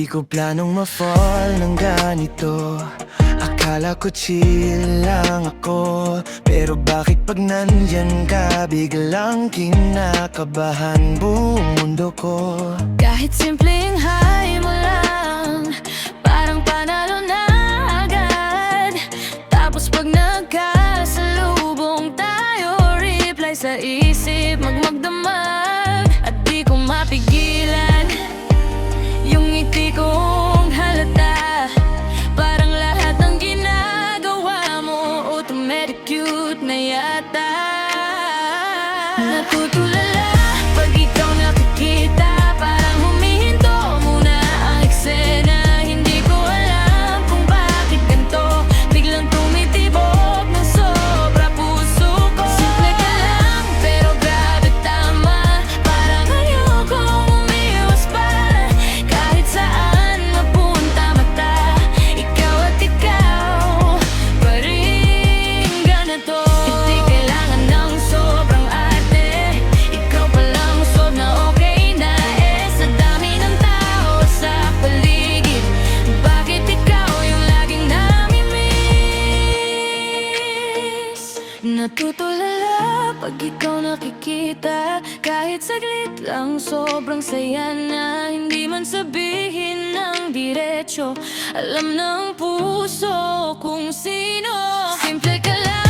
ko planong ma-fall ng ganito. Akala ko chill lang ako, pero bakit pag nandyan ka biglang kinakabahan buong mundo ko. Kahit simpleng hi mo lang, parang panalo na agad. Tapos pag nagkasalubong tayo, reply sa isip magmagdamag. At di ko mapigilan yung ngiti kong halata. Parang lahat ng ginagawa mo automatic cute na yata. Natutulala pag ikaw nakikita, parang humihinto muna ang eksena. Hindi ko alam kung bakit ganito, biglang tumitibok ng sobra puso ko. Simple ka lang pero grabe tama, parang ayokong umiwas pa. Kahit saan mapunta mata, ikaw at ikaw pa rin ganito. Hindi kailangan ng sobrang arte, ikaw pa lang sob na okay na. Sa dami ng tao sa paligid, bakit ikaw yung laging nami-miss? Natutulala pag ikaw nakikita, kahit saglit lang sobrang saya na. Hindi man sabihin ng diretso, alam ng puso kung sino. Simple ka lang